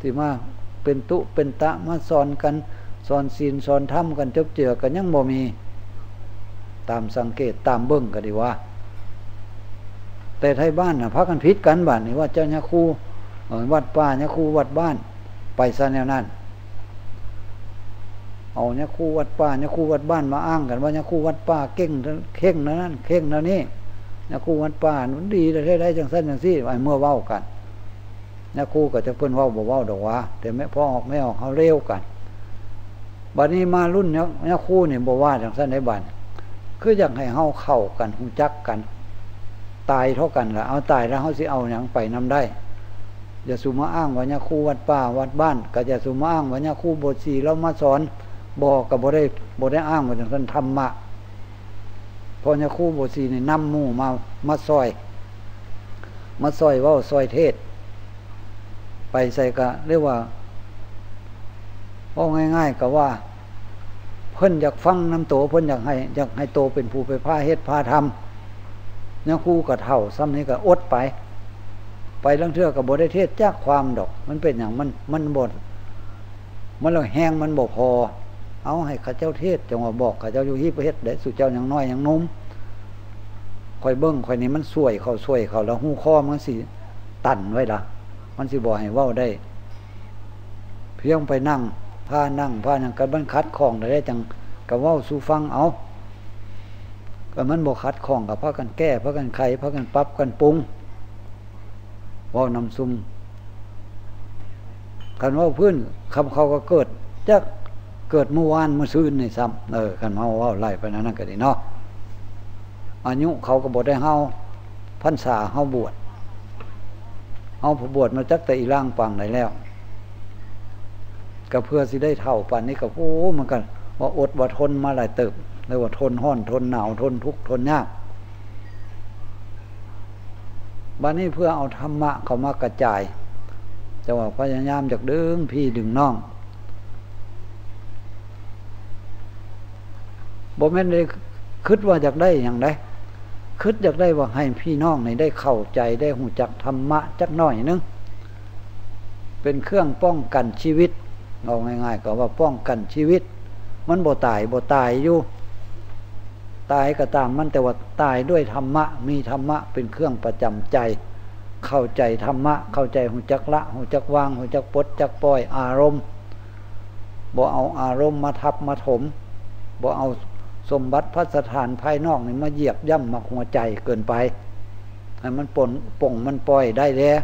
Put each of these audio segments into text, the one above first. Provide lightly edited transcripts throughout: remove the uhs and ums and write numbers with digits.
สิมาเป็นตุเป็นตะมาสอนกันสอนศีลสอนธรรมกันจบเจือกันยังบ่มีตามสังเกตตามเบิ่งก็ดีว่าแต่ไทยบ้านน่ะพากันผิดกันบัดนี้ว่าเจ้าญาคูวัดป่าญาคูวัดบ้านไปซะแนวนั้นเอาญาคูวัดป่าญาคูวัดบ้านมาอ้างกันว่าญาคูวัดป่าเก่งเข่งนั้นเข่งนั้นนี่ญาคูวัดป่ามันดีได้จังซั่นจังซี่ไว้เมื่อเว้ากันญาคูก็จะเพิ่นเว้าบ่เว้าดอกว่าแต่แม่พอออกไม่ออกเฮาเร็วกันบัดนี้มารุ่นญาคูนี่บ่ว่าจังซั่นได้บัดคืออยากให้เฮาเข้ากันฮู้จักกันตายเท่ากันล่ะเอาตายแล้วเฮาสิเอาหยังไปนำได้อย่าสุมาอ้างว่าญาคูวัดป่าวัดบ้านก็อย่าสุมาอ้างว่าญาคูบทสีเรามาสอนบอกก็บ่ได้อ้างว่าจังซั่นธรรมะเพราะญาคูบทสีนี่นำหมู่มาซอยเว้าซอยเทศไปใส่ก็เรียกว่าง่ายๆก็ว่าเพิ่นอยากฟังน้ำโตเพิ่นอยากให้โตเป็นผู้ไปพาเฮ็ดพาทำญาคูก็เฒ่าซ้ำนี้ก็อดไปลังเทื่อก็บ่ได้เทศจักความดอกมันเป็นหยังมันบ่มันแล้วแห้งมันบ่พอเอาให้ข้าเจ้าเทศจังว่าบอกข้าเจ้าอยู่ฮีประเฮ็ดได้สู่เจ้ายังน้อยยังนุ่มค่อยเบิ่งค่อยนี่มันช่วยเขาแล้วหู้คอมันสิตันไว้ล่ะมันสิบ่ให้เว้าได้เพียงไปนั่งพาหยังกันมันคัดข้องได้จังก็เว้าสู่ฟังเอาก็มันบ่คัดข้องก็พากันแก้พากันไขพากันปรับกันปรุงเว้านำซุมคันเว้าพื้นคำเขาก็เกิดจักเกิดเมื่อวานเมื่อซื่นนี่ซ้ำคันเฮาเว้าไล่ไปนั้นก็ดีเนาะอายุเขาก็บ่ได้เฮาพรรษาเฮาบวชเฮาบวชมาจักแต่อีร่างปังได้แล้วก็เพื่อสิได้เท่าปานนี้ก็โอ้มันก็ว่าอดว่าทนมาหลายเติบเรียกว่าทนร้อนทนหนาวทนทุกข์ทนยากบัดนี้เพื่อเอาธรรมะเข้ามากระจายแต่ว่าพยายามจากดึงพี่ดึงน้องบ่แม่นได้คิดว่าอยากได้อย่างใดคิดอยากได้ว่าให้พี่น้องนี่ได้เข้าใจได้หูจักธรรมะจักหน่อยนึงเป็นเครื่องป้องกันชีวิตเอาง่ายๆก็ว่าป้องกันชีวิตมันบ่ตายอยู่ตายก็ตามมันแต่ว่าตายด้วยธรรมะมีธรรมะเป็นเครื่องประจำใจเข้าใจธรรมะเข้าใจหูจักละหูจักวางหูจักปลดจักปล่อยอารมณ์บ่เอาอารมณ์มาทับมาถมบ่เอาสมบัติพัสถานภายนอกนี่มาเหยียบย่ำมาหัวใจเกินไปให้มันป่งมันปล่อยได้แล้ว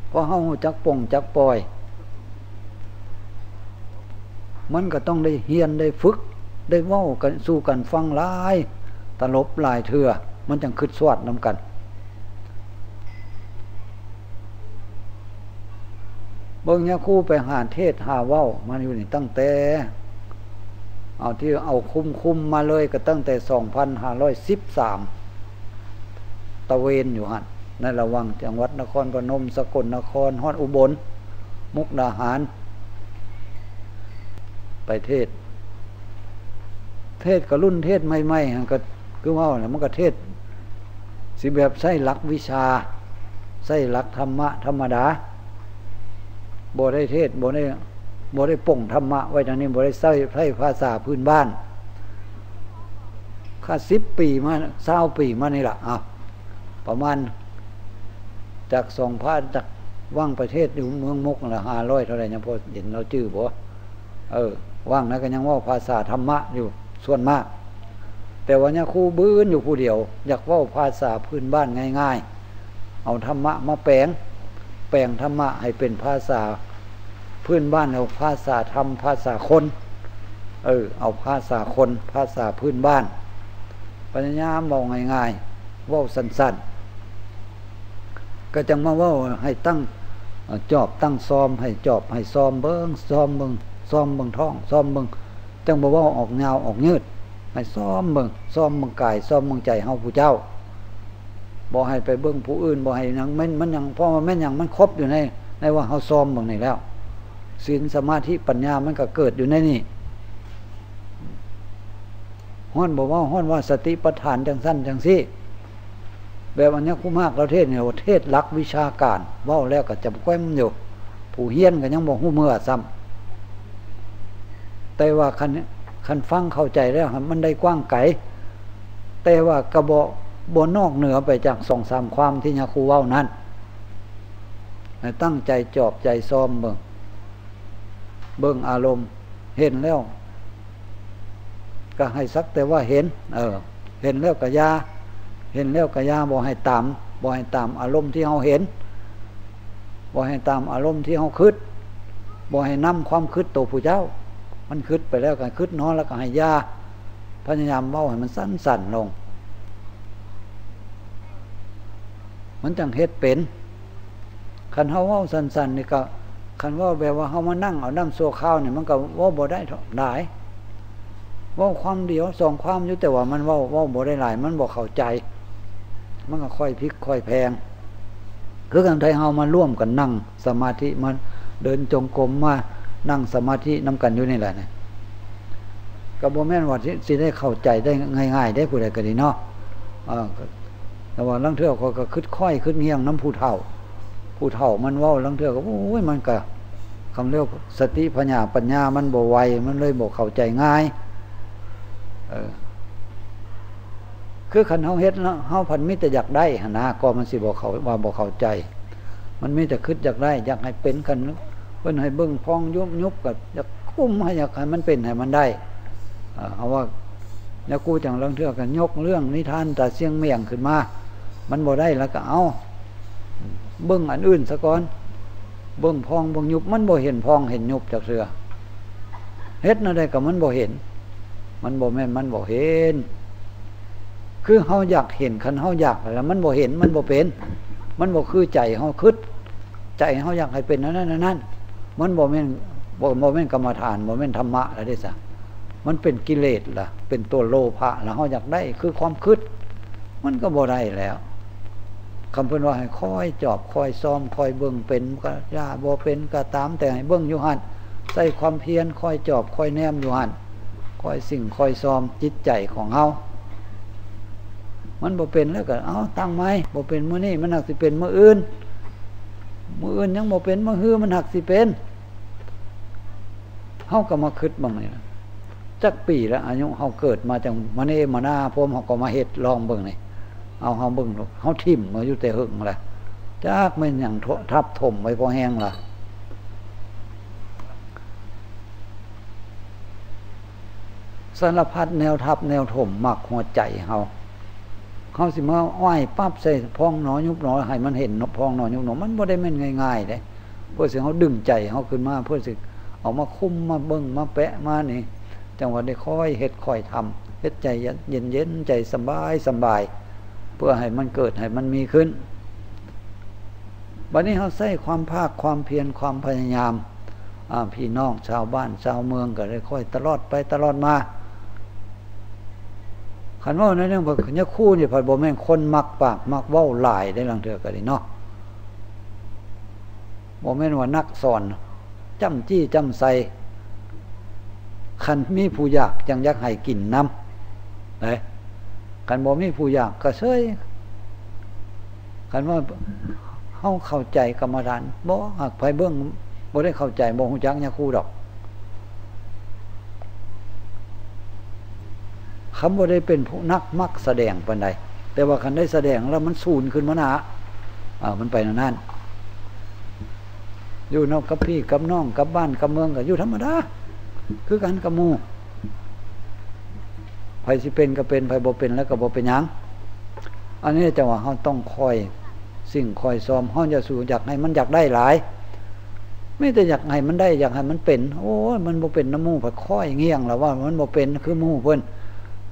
พอเฮาหูจักป่งจักปล่อยมันก็ต้องได้เฮียนได้ฝึกได้เว้ากันสู้กันฟังหลายตลบหลายเทื่อมันจังคิดสวดนำกันเบิ่งญาคูไปหาเทศหาเว้ามาอยู่นี่ตั้งแต่เอาที่เอาคุมมาเลยก็ตั้งแต่2513ตะเวนอยู่หั่นในระหว่างจังหวัดนครพนมสกลนครฮอดอุบลมุกดาหารไปเทศก็รุ่นเทศใหม่ๆก็คือว่าเนี่ยมันก็เทศสิแบบใช้หลักวิชาใช้หลักธรรมะธรรมดาบ่ได้เทศบ่ได้ป่งธรรมะไว้ทางนี้บ่ได้ใช้ภาษาพื้นบ้านค่า10 ปีมา20 ปีมานี่ล่ะประมาณจาก2,000จากว่างประเทศอยู่เมืองมุกละ500เท่าไหร่ยังพอเห็นเราชื่อบ่ว่างนะก็ยังว่าภาษาธรรมะอยู่ส่วนมากแต่ว่าเนี่ยครูบื้นอยู่ผู้เดียวอยากว่าภาษาพื้นบ้านง่ายๆเอาธรรมะมาแปลงธรรมะให้เป็นภาษาพื้นบ้านเอาภาษาธรรมภาษาคนเอาภาษาคนภาษาพื้นบ้านปัญญาเว้าง่ายๆเว้าสั้นๆก็จังมาเว้าให้ตั้งจอบตั้งซ้อมให้จอบให้ซ้อมเบิ่งซ้อมเบิ่งท้องซ้อมเบิ่งจังบ่ว่าออกยาวออกยืดให้ซ้อมเบิ่งกายซ้อมเบิ่งใจเฮาผู้เจ้าบ่ให้ไปเบิ่งผู้อื่นบ่ให้หยังมันหยังเพราะว่าแม่นหยังมันครบอยู่ในว่าเฮาซ้อมเบิ่งนี่แล้วศีลสมาธิปัญญามันก็เกิดอยู่ในนี่ฮ้อนบ่ว่าฮ้อนว่าสติปัฏฐานจังซั่นจังซี่ แบบอันนี้คู่มากเราเทศเนี่ยเทศหลักวิชาการเว้าแล้วก็จำแก้มอยู่ผู้เฮียนก็ยังบ่ฮู้เมื่อซ้ำแต่ว่าคันฟังเข้าใจแล้วมันได้กว้างไกลแต่ว่ากระบ่นอกเหนือไปจาก2-3ความที่ยาคูเว้านั้นให้ตั้งใจจอบใจซ้อมเบิ่งอารมณ์เห็นแล้วก็ให้สักแต่ว่าเห็นเห็นแล้วก็ยาเห็นแล้วก็ยาบ่ให้ตามอารมณ์ที่เฮาเห็นบ่ให้ตามอารมณ์ที่เฮาคิดบ่ให้นำความคิดตัวผู้เจ้ามันคิดไปแล้วก็คิดน้อยแล้วก็ให้ยาพยายามเว้าให้มันสั้นๆลงมันจังเฮ็ดเป็นคันเฮาเว้าสั้นๆนี่ก็คันว่าแบบว่าเฮามานั่งเอาน้ำโซข้าวนี่มันก็เว้าบ่ได้หลายเว้าความเดียว2ความอยู่แต่ว่ามันเว้าบ่ได้หลายมันบ่เข้าใจมันก็ค่อยพลิกค่อยแพงคือกันไทยเฮามาร่วมกันนั่งสมาธิมันเดินจงกรมมานั่งสมาธินำกันอยู่นี่แหละเนี่ยก็บ่แม่นว่าสิได้เข้าใจได้ง่ายๆได้ผู้ใดก็ดีเนาะแต่ว่าลางเทื่อก็คิดค่อยคิดเงียงน้ำผู้เฒ่ามันเว้าลางเทื่อก็โอ้ยมันก็คำเรียกสติปัญญามันบ่ไวมันเลยบ่เข้าใจง่ายคือคันเฮาเฮ็ดแล้วเฮาพันมีแต่อยากได้หั่นนะก็มันสิบ่เข้าว่าบ่เข้าใจมันมีแต่คิดอยากได้อยากให้เป็นกันเพิ่นให้เบิ่งพองยุบก็อยากคุมให้อยากให้มันเป็นให้มันได้เอาว่าแล้วกูจังลางเทื่อก็ยกเรื่องนิทานตาเสียงเมี่ยงขึ้นมามันบ่ได้แล้วก็เอาเบิ่งอันอื่นซะก่อนเบิ่งพองเบิ่งยุบมันบ่เห็นพองเห็นยุบจักเทื่อเฮ็ดแนวใดก็มันบ่เห็นมันบ่แม่นมันบ่เห็นคือเฮาอยากเห็นคันเฮาอยากแล้วมันบ่เห็นมันบ่เป็นมันบ่คือใจเฮาคิดใจเฮาอยากให้เป็นนั้นมันบ่แม่นกรรมฐานบ่แม่นธรรมะแล้วเด้ซะมันเป็นกิเลสล่ะเป็นตัวโลภะแล้วเฮาอยากได้คือความคิดมันก็บ่ได้แล้วคำเพิ่นว่าให้ค่อยจอบค่อยซ้อมค่อยเบิ่งเป็นก็ย่าบ่เป็นก็ตามแต่ให้เบิ่งอยู่หั่นใส่ความเพียรค่อยจอบค่อยแนมอยู่หั่นค่อยสิ่งค่อยซ้อมจิตใจของเฮามันบ่เป็นแล้วก็เอาตั้งไม้บ่เป็นมื้อนี้มันหักสิเป็นมื้ออื่นยังบ่เป็นมื้อฮื้อมันหักสิเป็นเฮาก็มาคิดบ้างนี่จักปีแล้วอายุเฮาเกิดมาจังมานี่มาหน้าพร้อมเฮาก็มาเฮ็ดลองเบิ่งนี่เอาเฮาเบิ่งเฮาทิ่มมาอยู่แต่หึงล่ะจักแม่นหยังทับถมไว้พอแห้งล่ะสารพัดแนวทับแนวถมมักหัวใจเฮาสิมาอ้อยปั๊บใส่พองหนอยุบหนอให้มันเห็นพองหนอยุบหนอมันบ่ได้แม่นง่ายๆเด้เพื่อสิเฮาดึงใจเฮาขึ้นมาเพื่อสิเอามาคุมมาเบิ่งมาแปะมานี่จังว่าได้ค่อยเฮ็ดค่อยทำเฮ็ดใจเย็นๆใจสบายเพื่อให้มันเกิดให้มันมีขึ้นบัดนี้เฮาใช้ความภาคความเพียรความพยายามพี่น้องชาวบ้านชาวเมืองก็ได้ค่อยตลอดไปตลอดมาคันว่าในเรื่องพวกนี้คู่นี่พอบ่แม่นคนมักปากมักเว้าหลายได้ลางเทื่อก็ได้เนาะบ่แม่นว่านักสอนจ้ำจี้จ้ำใส่คันมีผู้อยากจังอยากให้กินน้ำคันบ่มีผู้อยากก็เฉยคันว่าเฮาเข้าใจกรรมฐานบ่หักไผเบิ่งบ่ได้เข้าใจบ่ฮู้จักยาคู่ดอกคำว่าได้เป็นผู้นักมักแสดงปานใดแต่ว่าคันได้แสดงแล้วมันสูญขึ้นมานะมันไปนั่นอยู่นอกกับพี่กับน้องกับบ้านกับเมืองก็อยู่ธรรมดาคือกันกับหมู่ไผสิเป็นก็เป็นไผบ่เป็นแล้วก็บ่เป็นหยังอันนี้จังว่าเฮาต้องคอยสิ่งคอยซ้อมเฮาจะสู่อยากให้มันอยากได้หลายไม่แต่อยากให้มันได้อยากให้มันเป็นโอ้ยมันบ่เป็นน้ำหมู่ค่อยเงี่ยงแล้วว่ามันบ่เป็นคือหมู่เพิ่น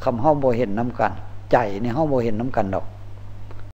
คำเฮาบ่เห็นน้ำกันใจนี่เฮาบ่เห็นน้ำกันดอก